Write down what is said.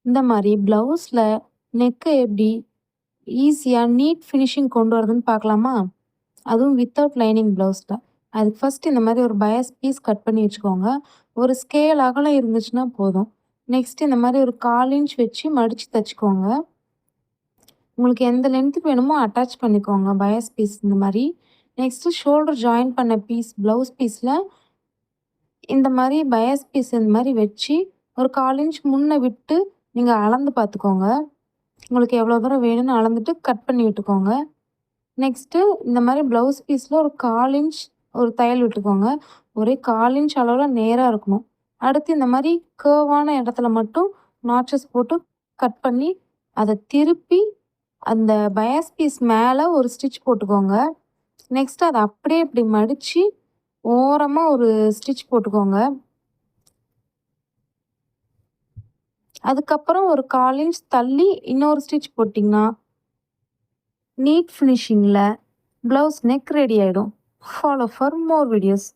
இந்த மாதிரி ப்ளவுஸில் நெக்கை எப்படி ஈஸியாக நீட் ஃபினிஷிங் கொண்டு வரதுன்னு பார்க்கலாமா? அதுவும் வித்தவுட் லைனிங் ப்ளவுஸில். அதுக்கு ஃபஸ்ட்டு இந்த மாதிரி ஒரு பயஸ் பீஸ் கட் பண்ணி வச்சுக்கோங்க. ஒரு ஸ்கேல் அகலம் இருந்துச்சுன்னா போதும். நெக்ஸ்ட்டு இந்த மாதிரி ஒரு 1/4 இன்ச் வச்சு மடித்து தைச்சிக்கோங்க. உங்களுக்கு எந்த லென்த்துக்கு வேணுமோ அட்டாச் பண்ணிக்கோங்க பயஸ் பீஸ் இந்த மாதிரி. நெக்ஸ்ட்டு ஷோல்டர் ஜாயின் பண்ண பீஸ் ப்ளவுஸ் பீஸில் இந்த மாதிரி பயஸ் பீஸ் இந்த மாதிரி வச்சு ஒரு 1/4 இன்ச் முன்ன விட்டு நீங்கள் அளந்து பார்த்துக்கோங்க. உங்களுக்கு எவ்வளோ தூரம் வேணும்னு அளந்துட்டு கட் பண்ணி விட்டுக்கோங்க. நெக்ஸ்ட்டு இந்த மாதிரி ப்ளவுஸ் பீஸில் ஒரு 1/4 இன்ச் ஒரு தையல் விட்டுக்கோங்க. ஒரே 1/4 இன்ச் அளவில் நேராக இருக்கணும். அடுத்து இந்த மாதிரி கேர்வான இடத்துல மட்டும் நாட்சஸ் போட்டு கட் பண்ணி அதை திருப்பி அந்த பயஸ் பீஸ் மேலே ஒரு ஸ்டிச் போட்டுக்கோங்க. நெக்ஸ்ட்டு அதை அப்படியே இப்படி மடித்து ஓரமாக ஒரு ஸ்டிச் போட்டுக்கோங்க. அதுக்கப்புறம் ஒரு 1/4 இன்ச் தள்ளி இன்னொரு ஸ்டிச் போட்டிங்கன்னா நீட் ஃபினிஷிங்கில் ப்ளவுஸ் நெக் ரெடி ஆகிடும். Follow for more videos.